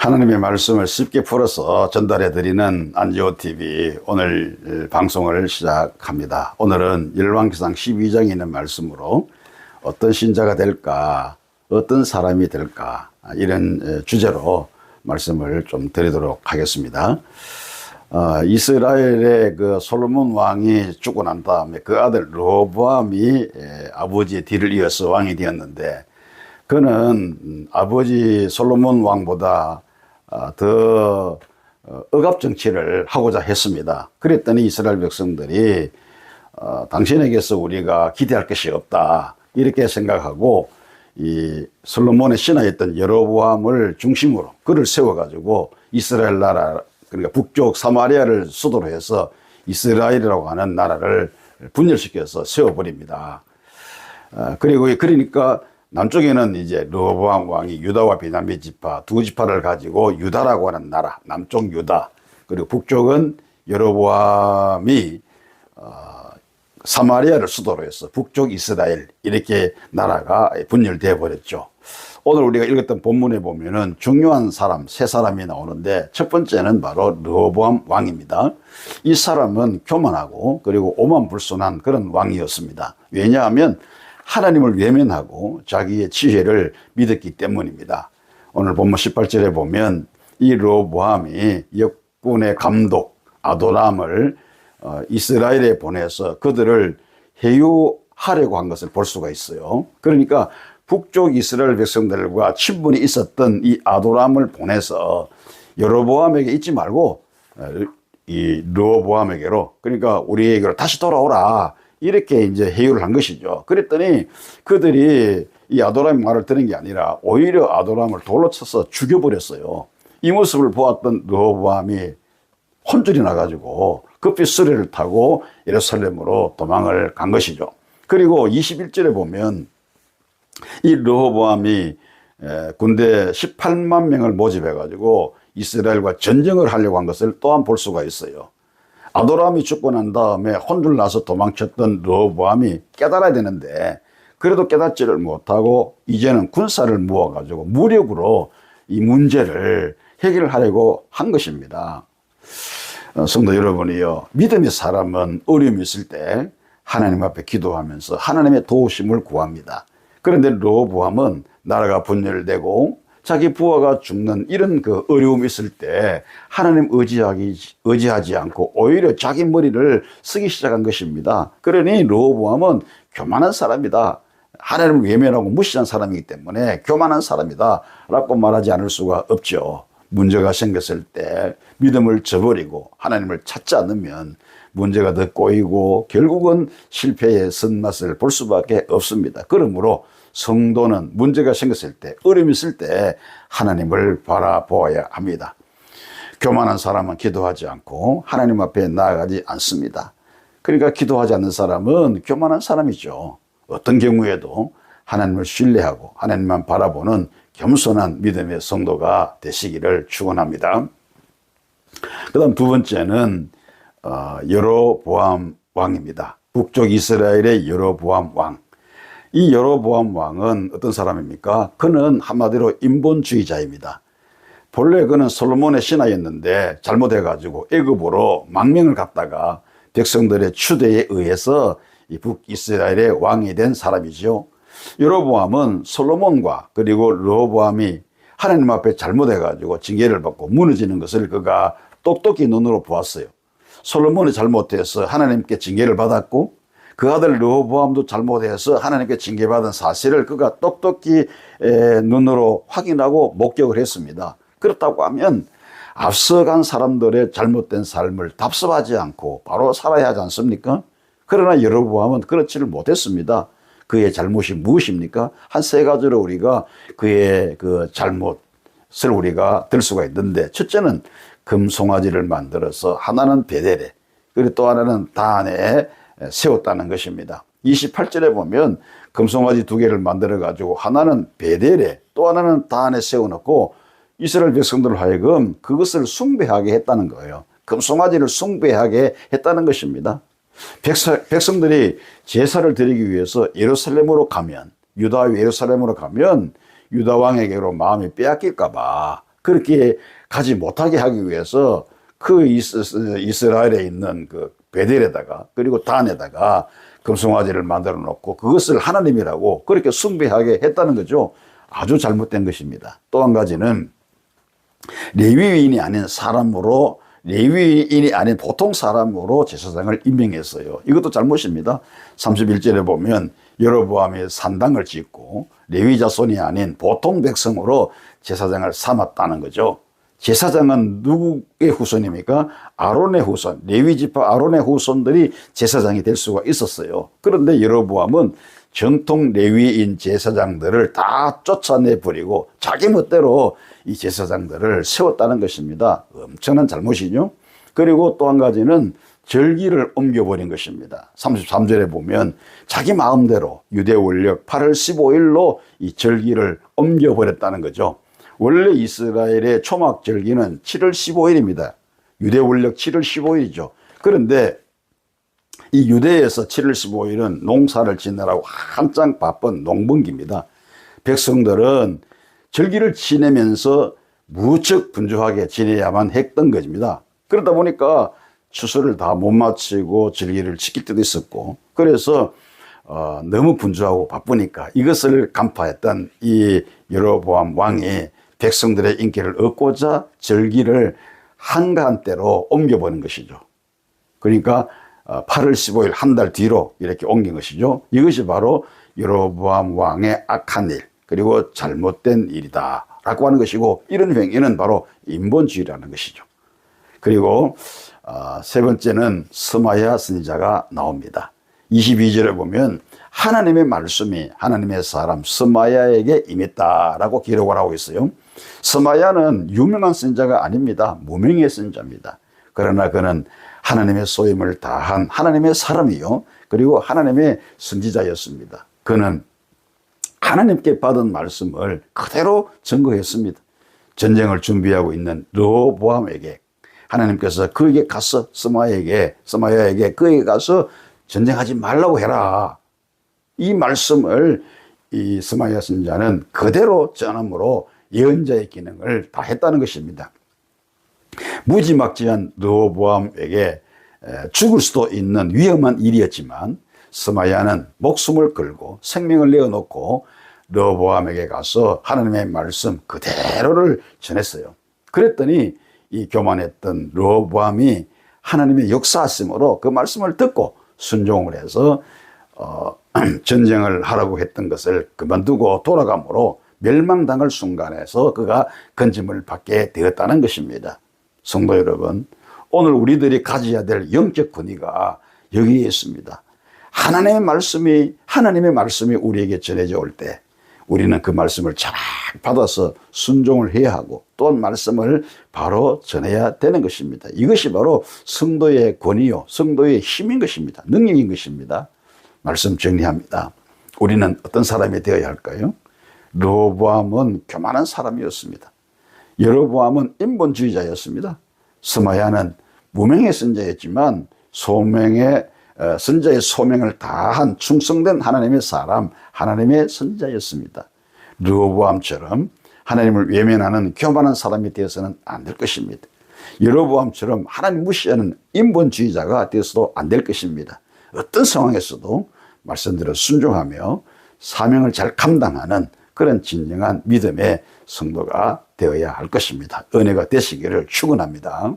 하나님의 말씀을 쉽게 풀어서 전달해 드리는 안지호TV 오늘 방송을 시작합니다. 오늘은 열왕기상 12장에 있는 말씀으로 어떤 신자가 될까, 어떤 사람이 될까, 이런 주제로 말씀을 좀 드리도록 하겠습니다. 이스라엘의 그 솔로몬 왕이 죽고 난 다음에 그 아들 르호보암이 아버지의 뒤를 이어서 왕이 되었는데, 그는 아버지 솔로몬 왕보다 더 억압 정치를 하고자 했습니다. 그랬더니 이스라엘 백성들이 당신에게서 우리가 기대할 것이 없다, 이렇게 생각하고 이 솔로몬의 신하였던 여로보암을 중심으로 그를 세워가지고 이스라엘 나라, 그러니까 북쪽 사마리아를 수도로 해서 이스라엘이라고 하는 나라를 분열시켜서 세워버립니다. 그러니까 남쪽에는 이제 르호보암 왕이 유다와 베냐민 지파 두 지파를 가지고 유다라고 하는 나라, 남쪽 유다, 그리고 북쪽은 여로보암이 사마리아를 수도로 해서 북쪽 이스라엘, 이렇게 나라가 분열되어 버렸죠. 오늘 우리가 읽었던 본문에 보면은 중요한 사람, 세 사람이 나오는데, 첫 번째는 바로 르호보암 왕입니다. 이 사람은 교만하고 그리고 오만불손한 그런 왕이었습니다. 왜냐하면 하나님을 외면하고 자기의 지혜를 믿었기 때문입니다. 오늘 본문 18절에 보면 이 르호보암이 역군의 감독 아도람을 이스라엘에 보내서 그들을 해유하려고 한 것을 볼 수가 있어요. 그러니까 북쪽 이스라엘 백성들과 친분이 있었던 이 아도람을 보내서 여로보암에게 잊지 말고 이 르호보암에게로, 그러니까 우리에게로 다시 돌아오라, 이렇게 이제 해유를 한 것이죠. 그랬더니 그들이 이 아도람의 말을 들은 게 아니라 오히려 아도람을 돌로 쳐서 죽여버렸어요. 이 모습을 보았던 르호보암이 혼쭐이 나가지고 급히 수레를 타고 예루살렘으로 도망을 간 것이죠. 그리고 21절에 보면 이 르호보암이 군대 18만 명을 모집해가지고 이스라엘과 전쟁을 하려고 한 것을 또한 볼 수가 있어요. 아도람이 죽고 난 다음에 혼쭐 나서 도망쳤던 르호보암이 깨달아야 되는데, 그래도 깨닫지를 못하고 이제는 군사를 모아가지고 무력으로 이 문제를 해결하려고 한 것입니다. 성도 여러분이요, 믿음의 사람은 어려움이 있을 때 하나님 앞에 기도하면서 하나님의 도우심을 구합니다. 그런데 르호보암은 나라가 분열되고 자기 부하가 죽는 이런 그 어려움이 있을 때 하나님 의지하지 않고 오히려 자기 머리를 쓰기 시작한 것입니다. 그러니 르호보암은 교만한 사람이다, 하나님을 외면하고 무시한 사람이기 때문에 교만한 사람이다 라고 말하지 않을 수가 없죠. 문제가 생겼을 때 믿음을 저버리고 하나님을 찾지 않으면 문제가 더 꼬이고 결국은 실패의 쓴맛을 볼 수밖에 없습니다. 그러므로 성도는 문제가 생겼을 때, 어려움이 있을 때 하나님을 바라보아야 합니다. 교만한 사람은 기도하지 않고 하나님 앞에 나아가지 않습니다. 그러니까 기도하지 않는 사람은 교만한 사람이죠. 어떤 경우에도 하나님을 신뢰하고 하나님만 바라보는 겸손한 믿음의 성도가 되시기를 축원합니다. 그 다음 두 번째는 여로보암 왕입니다. 북쪽 이스라엘의 여로보암 왕. 이 여로보암 왕은 어떤 사람입니까? 그는 한마디로 인본주의자입니다. 본래 그는 솔로몬의 신하였는데 잘못해가지고 애굽으로 망명을 갔다가 백성들의 추대에 의해서 이 북이스라엘의 왕이 된 사람이죠. 여로보암은 솔로몬과 그리고 르호보암이 하나님 앞에 잘못해가지고 징계를 받고 무너지는 것을 그가 똑똑히 눈으로 보았어요. 솔로몬이 잘못해서 하나님께 징계를 받았고, 그 아들 르호보암도 잘못해서 하나님께 징계받은 사실을 그가 똑똑히 눈으로 확인하고 목격을 했습니다. 그렇다고 하면 앞서간 사람들의 잘못된 삶을 답습하지 않고 바로 살아야 하지 않습니까? 그러나 여로보암은 그렇지를 못했습니다. 그의 잘못이 무엇입니까? 한 세 가지로 우리가 그의 그 잘못을 우리가 들 수가 있는데, 첫째는 금송아지를 만들어서 하나는 베델에, 그리고 또 하나는 다한에 세웠다는 것입니다. 28절에 보면 금송아지 두 개를 만들어 가지고 하나는 베델에 또 하나는 다한에 세워놓고 이스라엘 백성들을 하여금 그것을 숭배하게 했다는 거예요. 금송아지를 숭배하게 했다는 것입니다. 백성들이 제사를 드리기 위해서 예루살렘으로 가면, 유다의 예루살렘으로 가면 유다 왕에게로 마음이 빼앗길까 봐 그렇게 가지 못하게 하기 위해서 그 이스라엘에 있는 그 베델에다가 그리고 단에다가 금송아지를 만들어 놓고 그것을 하나님이라고 그렇게 숭배하게 했다는 거죠. 아주 잘못된 것입니다. 또 한 가지는 레위인이 아닌 사람으로, 레위인이 아닌 보통 사람으로 제사장을 임명했어요. 이것도 잘못입니다. 31절에 보면 여로보암이 산당을 짓고 레위 자손이 아닌 보통 백성으로 제사장을 삼았다는 거죠. 제사장은 누구의 후손입니까? 아론의 후손, 레위 지파 아론의 후손들이 제사장이 될 수가 있었어요. 그런데 여로보암은 정통 레위인 제사장들을 다 쫓아내 버리고 자기 멋대로 이 제사장들을 세웠다는 것입니다. 엄청난 잘못이죠. 그리고 또 한 가지는 절기를 옮겨버린 것입니다. 33절에 보면 자기 마음대로 유대 원력 8월 15일로 이 절기를 옮겨버렸다는 거죠. 원래 이스라엘의 초막 절기는 7월 15일입니다. 유대 원력 7월 15일이죠. 그런데 이 유대에서 7월 15일은 농사를 짓느라고 한창 바쁜 농번기입니다. 백성들은 절기를 지내면서 무척 분주하게 지내야만 했던 것입니다. 그러다 보니까 추수를 다 못 마치고 절기를 지킬 때도 있었고, 그래서 너무 분주하고 바쁘니까 이것을 간파했던 이 여로보암 왕이 백성들의 인기를 얻고자 절기를 한가한때로 옮겨버린 것이죠. 그러니까 8월 15일 한 달 뒤로 이렇게 옮긴 것이죠. 이것이 바로 여로보암 왕의 악한 일, 그리고 잘못된 일이다 라고 하는 것이고, 이런 행위는 바로 인본주의라는 것이죠. 그리고 세 번째는 스마야 선지자가 나옵니다. 22절에 보면 하나님의 말씀이 하나님의 사람 스마야에게 임했다라고 기록을 하고 있어요. 스마야는 유명한 선지자가 아닙니다. 무명의 선지자입니다. 그러나 그는 하나님의 소임을 다한 하나님의 사람이요, 그리고 하나님의 선지자였습니다. 그는 하나님께 받은 말씀을 그대로 증거했습니다. 전쟁을 준비하고 있는 르호보암에게 하나님께서 그에게 가서 스마야에게 그에게 가서 전쟁하지 말라고 해라, 이 말씀을 이 스마야 선지자는 그대로 전함으로 예언자의 기능을 다 했다는 것입니다. 무지막지한 르호보암에게 죽을 수도 있는 위험한 일이었지만 스마야는 목숨을 걸고 생명을 내어놓고 르호보암에게 가서 하나님의 말씀 그대로를 전했어요. 그랬더니 이 교만했던 르호보암이 하나님의 역사하심으로 그 말씀을 듣고 순종을 해서 전쟁을 하라고 했던 것을 그만두고 돌아감으로 멸망당할 순간에서 그가 건짐을 받게 되었다는 것입니다. 성도 여러분, 오늘 우리들이 가져야 될 영적 권위가 여기에 있습니다. 하나님의 말씀이 우리에게 전해져 올 때 우리는 그 말씀을 잘 받아서 순종을 해야 하고, 또한 말씀을 바로 전해야 되는 것입니다. 이것이 바로 성도의 권위요, 성도의 힘인 것입니다. 능력인 것입니다. 말씀 정리합니다. 우리는 어떤 사람이 되어야 할까요? 르호보암은 교만한 사람이었습니다. 여로보암은 인본주의자였습니다. 스마야는 무명의 선지자였지만 선지자의 소명을 다한 충성된 하나님의 사람, 하나님의 선지자였습니다. 르호보암처럼 하나님을 외면하는 교만한 사람이 되어서는 안 될 것입니다. 여로보암처럼 하나님 무시하는 인본주의자가 되어서도 안 될 것입니다. 어떤 상황에서도 말씀대로 순종하며 사명을 잘 감당하는 그런 진정한 믿음의 성도가 되어야 할 것입니다. 은혜가 되시기를 축원합니다.